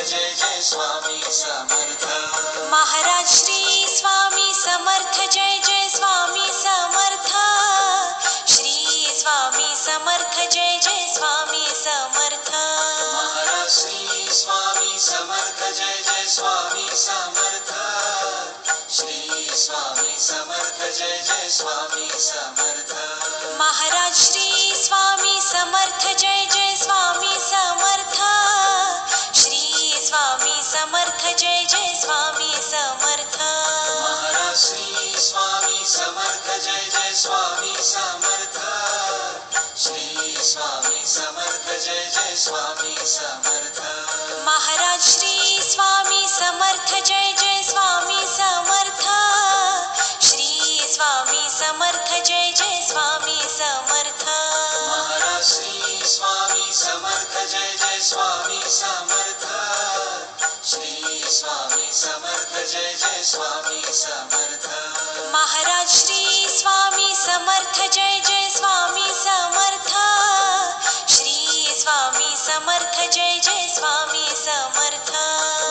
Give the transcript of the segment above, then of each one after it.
Jai Jai Swami Samarth. Maharaj Shri Swami Samarth Jai Jai Swami Samarth. Shri Swami Samarth Jai Jai Swami Samarth. Maharaj Shri Swami Samarth Jai Jai Swami Samarth. Shri Swami Samarth Jai Jai Swami Samarth. Maharaj Shri Swami Samarth Jai Jai Swami Samarth. Shri Swami Samarth Jai Jai Swami Samarth. Maharaj Shri Swami Samarth Jai Jai Swami Samarth. Shri Swami Samarth Jai Jai Swami Samarth. Maharaj Shri Swami Samarth Jai Jai Swami Samarth. Shri Swami Samarth Jai Jai Swami Samarth. Maharaj Shri Swami Samarth Jai Jai Swami Samarth. Shri Swami Samarth Jai Jai Swami Samarth. Maharaj Shri Swami Samarth Jai Jai Swami Samarth. Shri Swami Samarth Jai Jai Swami Samarth.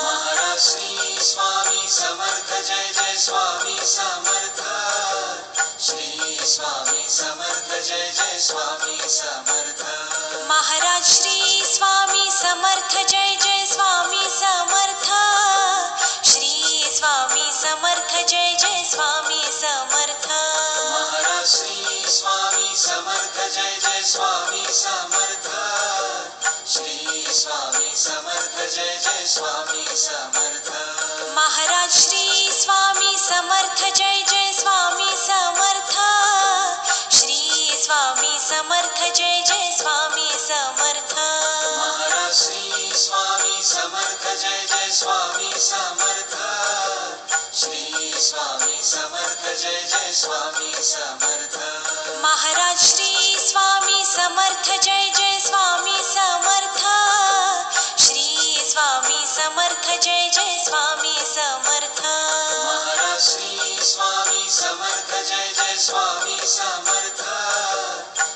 Maharaj Shri Swami Samarth Jai Jai Swami Samarth. Shri Swami Samarth Jai Jai Swami Samarth. Maharaj Shri Swami Samarth Jai Jai Swami Samarth. Shri Swami Samarth Jai Jai Swami Samarth. Maharaj Shri Swami Samarth Jai Jai Swami Samarth. Shri Swami Samarth Jai Jai Swami Samarth. Maharaj Shri Swami Samarth Jai Jai Swami Samarth. Shri Swami Samarth Jai Jai Swami Samarth. Maharaj Shri Swami Samarth Jai Jai Swami Samarth. Shri Swami Samarth Jai Jai Swami Samarth. Maharaj Shri Swami Samarth Jai Jai Swami Samarth. Shri Swami Samarth Jai Jai Swami Samarth. Maharaj Shri Swami Samarth Jai Jai Swami Samarth.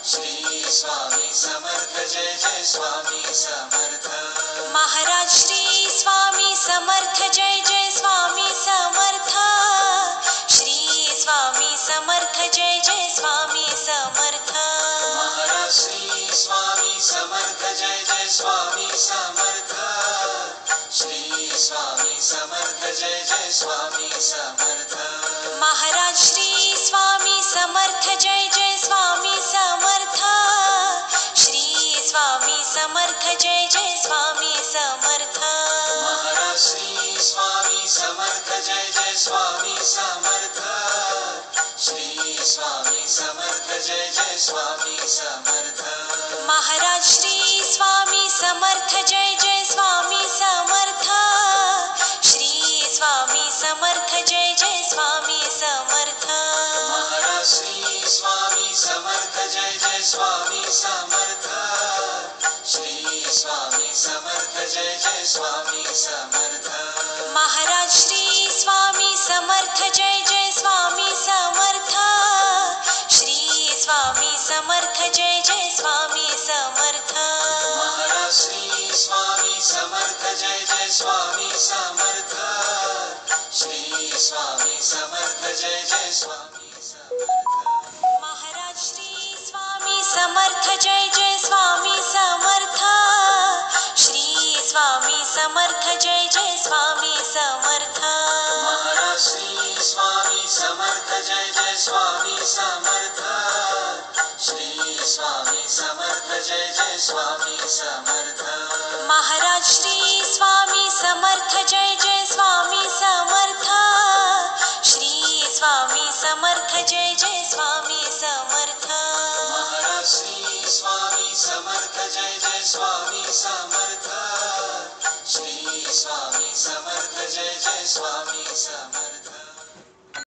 Shri Swami Samarth Jai Jai Swami Samarth. Maharaj Shri Swami Samarth Jai Jai Swami Samarth. Shri Swami Samarth Jai Jai Swami Samarth. Maharaj Shri Swami Samarth Jai Jai Swami Samarth. Shri Swami Samarth Jai Jai Swami Samarth. Maharaj Shri Swami Samarth Jai Jai Swami Samarth. Shri Swami Samarth Jai Jai Swami Samarth. Maharaj Shri Swami Samarth Jai Jai Swami Samarth. Shri Swami Samarth Jai Jai Swami Samarth. Maharaj Shri Swami Samarth Jai Jai Swami Samarth. Shri Swami Samarth Jai Jai Swami Samarth. Maharaj Shri Swami Samarth Jai Jai Swami Samarth. Shri Swami Samarth Jai Jai Swami Samarth. Maharaj Shri Swami Samarth Jai Jai Swami Samarth. Shri Swami Samarth Jai Jai Swami Samarth. Maharaj Shri Swami Samarth Jai Jai Swami Samarth. Shri Swami Samarth Jai Jai Swami Samarth. Maharaj Shri Swami Samarth Jai Jai Swami Samarth. Shri Swami Samarth Jai Jai Swami Samarth. Maharaj Shri Swami Samarth Jai Jai Swami Samarth. Shri Swami Samarth Jai Jai Swami Samarth. Maharaj Shri Swami Samarth Jai Jai Swami Samarth. Shri Swami Samarth Jai Jai Swami Samarth. Maharaj Shri Swami Samarth Jai Jai Swami Samarth. Shri Swami Samarth Jai Jai Swami Samarth.